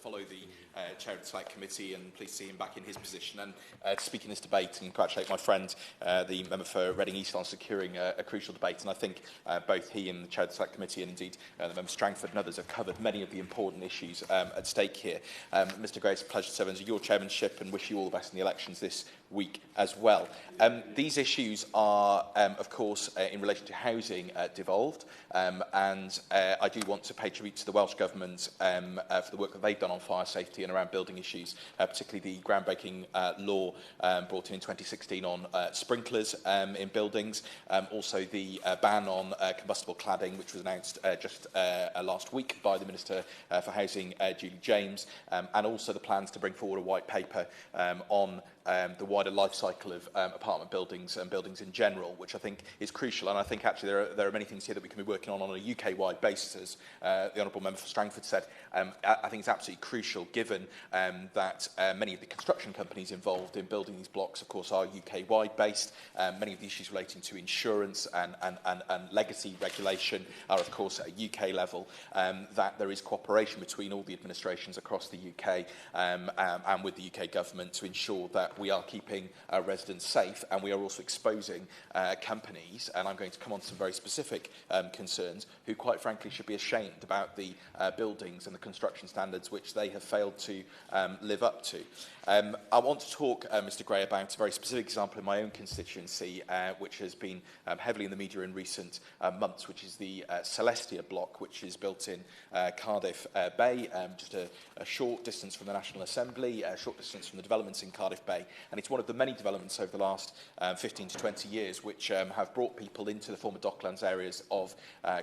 follow the Chair of the Select Committee and pleased to see him back in his position and to speak in this debate and congratulate my friend, the member for Reading East, on securing a crucial debate. And I think both he and the Chair of the Select Committee and indeed the member Strangford and others have covered many of the important issues at stake here. Mr Gray, it's a pleasure to serve under your chairmanship and wish you all the best in the elections this week as well. These issues are, of course, in relation to housing devolved, and I do want to pay tribute to the Welsh Government for the work that they've done on fire safety and around building issues, particularly the groundbreaking law brought in 2016 on sprinklers in buildings, also the ban on combustible cladding, which was announced just last week by the Minister for Housing, Julie James, and also the plans to bring forward a white paper on the wider life cycle of apartment buildings and buildings in general, which I think is crucial. And I think actually there are many things here that we can be working on a UK-wide basis, as the Honourable Member for Strangford said. I think it's absolutely crucial, given that many of the construction companies involved in building these blocks, of course, are UK-wide based. Many of the issues relating to insurance and legacy regulation are, of course, at a UK level, that there is cooperation between all the administrations across the UK and with the UK government to ensure that we are keeping our residents safe, and we are also exposing companies, and I'm going to come on to some very specific concerns, who quite frankly should be ashamed about the buildings and the construction standards which they have failed to live up to. I want to talk, Mr Gray, about a very specific example in my own constituency, which has been heavily in the media in recent months, which is the Celestia block, which is built in Cardiff Bay, just a short distance from the National Assembly, a short distance from the developments in Cardiff Bay. And it's one of the many developments over the last 15 to 20 years which have brought people into the former Docklands areas of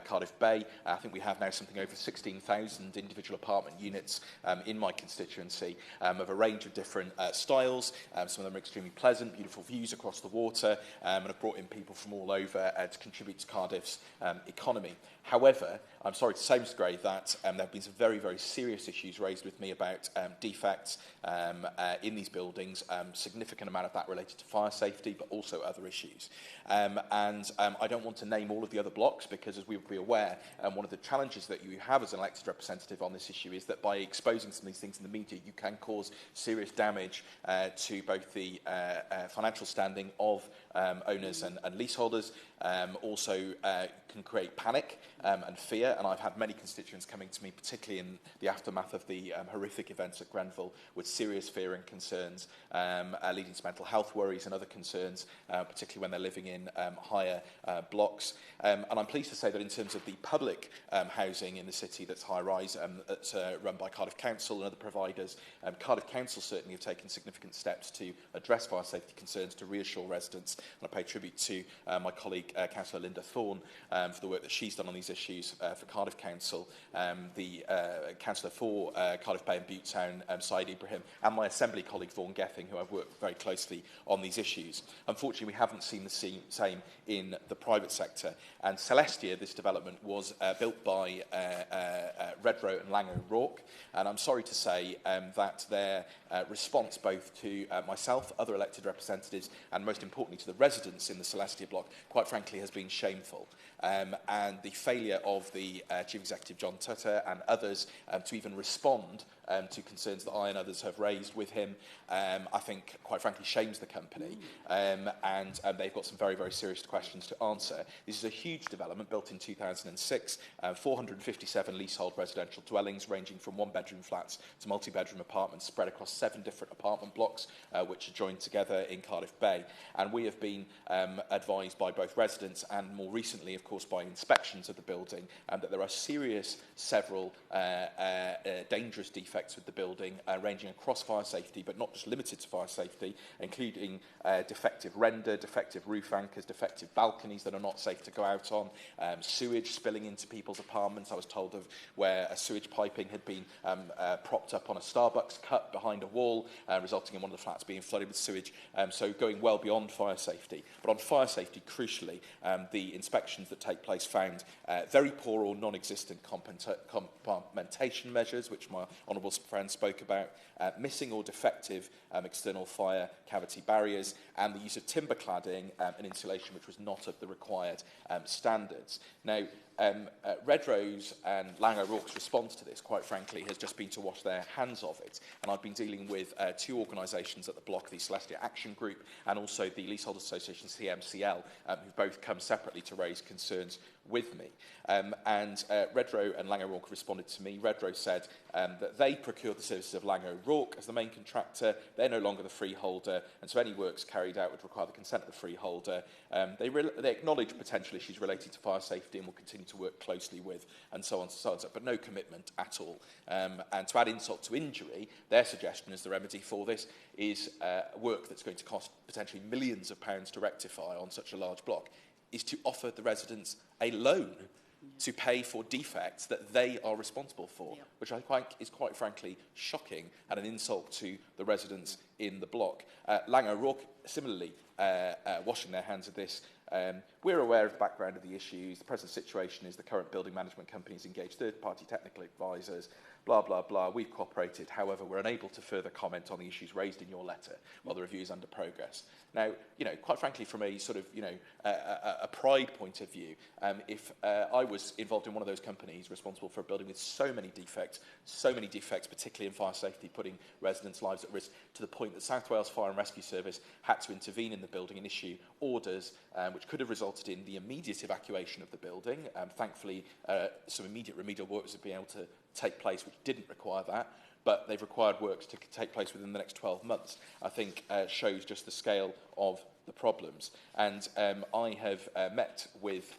Cardiff Bay. I think we have now something over 16,000 individual apartment units in my constituency of a range of different styles. Some of them are extremely pleasant, beautiful views across the water, and have brought in people from all over to contribute to Cardiff's economy. However, I'm sorry to say, Mr Gray, that there have been some very, very serious issues raised with me about defects in these buildings, significant amount of that related to fire safety, but also other issues. I don't want to name all of the other blocks because, as we will be aware, one of the challenges that you have as an elected representative on this issue is that by exposing some of these things in the media, you can cause serious damage to both the financial standing of owners and leaseholders, also can create panic and fear, and I've had many constituents coming to me, particularly in the aftermath of the horrific events at Grenfell, with serious fear and concerns, leading to mental health worries and other concerns, particularly when they're living in higher blocks. And I'm pleased to say that in terms of the public housing in the city that's high-rise, that's run by Cardiff Council and other providers, Cardiff Council certainly have taken significant steps to address fire safety concerns, to reassure residents, and I pay tribute to my colleague, Councillor Linda Thorne, for the work that she's done on these issues for Cardiff Council, the Councillor for Cardiff Bay and Butetown, Said Ibrahim, and my Assembly colleague Vaughan Gething, who I've worked very closely on these issues. Unfortunately, we haven't seen the same in the private sector, and Celestia, this development, was built by Redrow and Langer Rourke, and I'm sorry to say that their response both to myself, other elected representatives, and most importantly to the residents in the Celestia block, quite frankly, has been shameful. And the failure of the Chief Executive, John Tutter, and others to even respond to concerns that I and others have raised with him, I think, quite frankly, shames the company. And they've got some very, very serious questions to answer. This is a huge development built in 2006, 457 leasehold residential dwellings ranging from one-bedroom flats to multi-bedroom apartments spread across 7 different apartment blocks, which are joined together in Cardiff Bay. And we have been advised by both residents and, more recently, of course, by inspections of the building, that there are several dangerous defects with the building, ranging across fire safety, but not just limited to fire safety, including defective render, defective roof anchors, defective balconies that are not safe to go out on, sewage spilling into people's apartments. I was told of where a sewage piping had been propped up on a Starbucks cup behind a wall, resulting in one of the flats being flooded with sewage, so going well beyond fire safety. But on fire safety, crucially, the inspections that take place found very poor or non-existent compartmentation measures, which my honourable friend spoke about, missing or defective external fire cavity barriers, and the use of timber cladding and insulation which was not of the required standards. Now, Redrow's and Lang O'Rourke's response to this, quite frankly, has just been to wash their hands of it. And I've been dealing with two organisations at the block, the Celestia Action Group and also the Leaseholders Association, CMCL, who've both come separately to raise concerns with me. Redrow and Lang O'Rourke responded to me. Redrow said that they procured the services of Lang O'Rourke as the main contractor. They're no longer the freeholder, and so any works carried out would require the consent of the freeholder. They acknowledge potential issues related to fire safety and will continue to work closely with, and so on and so on, but no commitment at all. And to add insult to injury, their suggestion as the remedy for this is work that's going to cost potentially millions of pounds to rectify on such a large block, is to offer the residents a loan to pay for defects that they are responsible for, which I think is quite frankly shocking and an insult to the residents in the block. Lang O'Rourke, similarly, washing their hands of this. We're aware of the background of the issues. The present situation is the current building management companies engage third-party technical advisors, blah, blah, blah. We've cooperated. However, we're unable to further comment on the issues raised in your letter while the review is under progress. Now, quite frankly, from a sort of, a pride point of view, if I was involved in one of those companies responsible for a building with so many defects, particularly in fire safety, putting residents' lives at risk, to the point that South Wales Fire and Rescue Service had to intervene in the building and issue orders which could have resulted in the immediate evacuation of the building. Thankfully, some immediate remedial works have been able to take place which didn't require that, but they've required works to take place within the next 12 months, I think shows just the scale of the problems. And I have met with,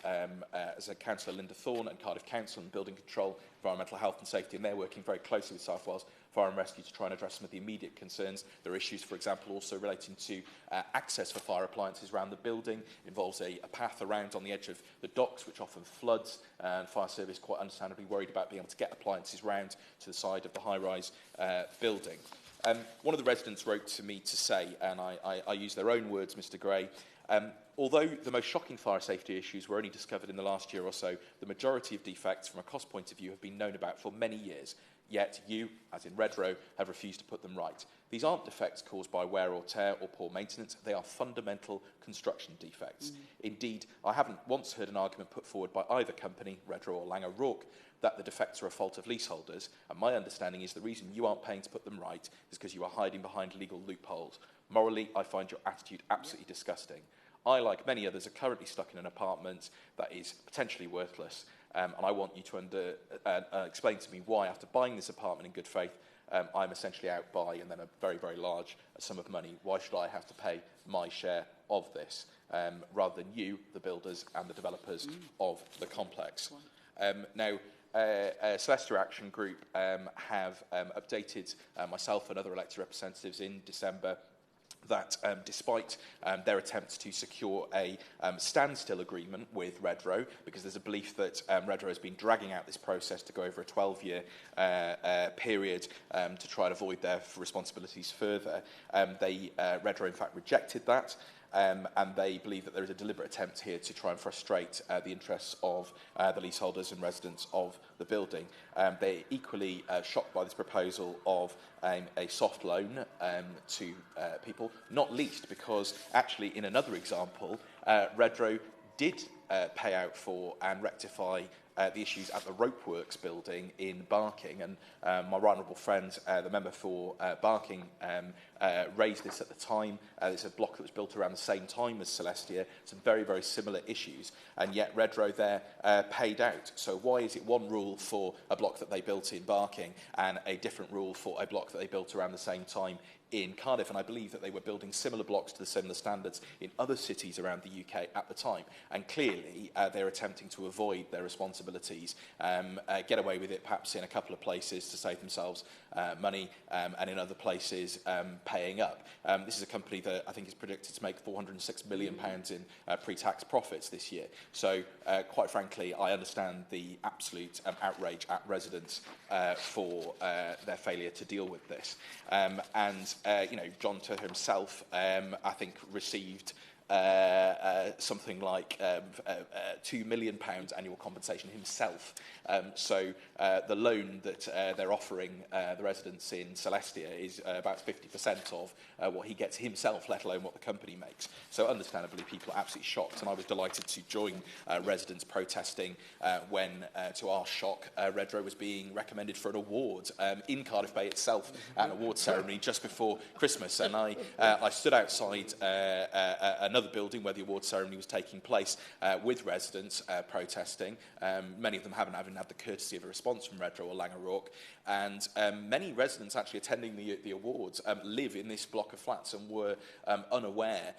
as a councillor, Linda Thorne and Cardiff Council and Building Control, Environmental Health and Safety, and they're working very closely with South Wales Fire and Rescue to try and address some of the immediate concerns. There are issues, for example, also relating to access for fire appliances around the building. It involves a path around on the edge of the docks, which often floods, and fire service quite understandably worried about being able to get appliances round to the side of the high-rise building. One of the residents wrote to me to say, and I use their own words, Mr Gray, although the most shocking fire safety issues were only discovered in the last year or so, the majority of defects from a cost point of view have been known about for many years. Yet you, as in Redrow, have refused to put them right. These aren't defects caused by wear or tear or poor maintenance. They are fundamental construction defects. Indeed, I haven't once heard an argument put forward by either company, Redrow or Lang O'Rourke, that the defects are a fault of leaseholders. And my understanding is the reason you aren't paying to put them right is because you are hiding behind legal loopholes. Morally, I find your attitude absolutely disgusting. I, like many others, are currently stuck in an apartment that is potentially worthless. And I want you to explain to me why, after buying this apartment in good faith, I'm essentially out by, and then a very, very large sum of money. Why should I have to pay my share of this, rather than you, the builders and the developers of the complex? Now, Celestia Action Group have updated myself and other elected representatives in December that despite their attempts to secure a standstill agreement with Redrow, because there's a belief that Redrow has been dragging out this process to go over a 12-year period to try and avoid their responsibilities further, Redrow in fact rejected that. And they believe that there is a deliberate attempt here to try and frustrate the interests of the leaseholders and residents of the building. They're equally shocked by this proposal of a soft loan to people, not least because actually in another example, Redrow did pay out for and rectify the issues at the Ropeworks building in Barking, and my right honourable friend, the member for Barking, raised this at the time. It's a block that was built around the same time as Celestia, some very, very similar issues, and yet Redrow there paid out. So why is it one rule for a block that they built in Barking and a different rule for a block that they built around the same time in Cardiff? And I believe that they were building similar blocks to the similar standards in other cities around the UK at the time. And clearly, they're attempting to avoid their responsibilities, get away with it perhaps in a couple of places to save themselves money, and in other places paying up. This is a company that I think is predicted to make £406 million in pre-tax profits this year. So, quite frankly, I understand the absolute outrage at residents for their failure to deal with this. John Turner himself, I think, received something like £2 million annual compensation himself. So the loan that they're offering the residents in Celestia is about 50% of what he gets himself, let alone what the company makes. So understandably, people are absolutely shocked, and I was delighted to join residents protesting when, to our shock, Redrow was being recommended for an award in Cardiff Bay itself at an award ceremony just before Christmas. And I stood outside another building where the award ceremony was taking place with residents protesting. Many of them haven't even had the courtesy of a response from Redrow or Laing O'Rourke. And many residents actually attending the awards live in this block of flats and were unaware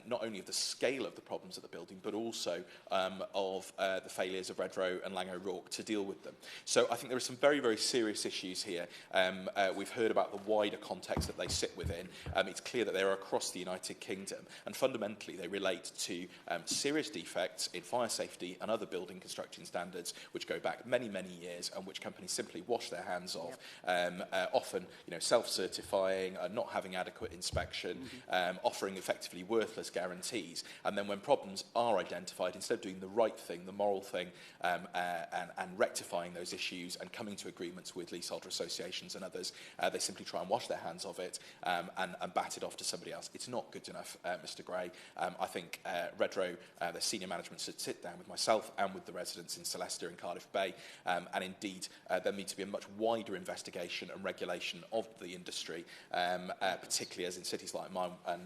not only of the scale of the problems at the building, but also of the failures of Redrow and Laing O'Rourke to deal with them. So I think there are some very, very serious issues here. We've heard about the wider context that they sit within. It's clear that they're across the United Kingdom, and fundamentally they relate to serious defects in fire safety and other building construction standards which go back many, many years and which companies simply wash their hands of, often self-certifying, not having adequate inspection, offering effectively worthless guarantees, and then when problems are identified, instead of doing the right thing, the moral thing, and rectifying those issues and coming to agreements with leaseholder associations and others, they simply try and wash their hands of it and bat it off to somebody else. It's not good enough, Mr Gray. I think Redrow, the senior management, should sit down with myself and with the residents in Celestia and Cardiff Bay, and indeed there needs to be a much wider investigation and regulation of the industry, particularly as in cities like mine, and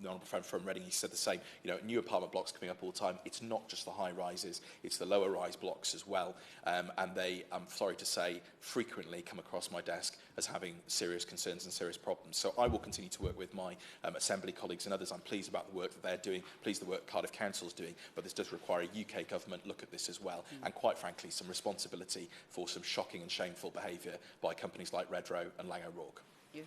the honourable friend from Reading, he said the same. New apartment blocks coming up all the time. It's not just the high rises, it's the lower rise blocks as well, and they, I'm sorry to say, frequently come across my desk as having serious concerns and serious problems. So I will continue to work with my Assembly colleagues and others. I'm pleased about the work that they're doing, pleased the work Cardiff Council is doing, but this does require a UK government look at this as well, and quite frankly some responsibility for some shocking and shameful behaviour by companies like Redrow and Laing O'Rourke. Yeah.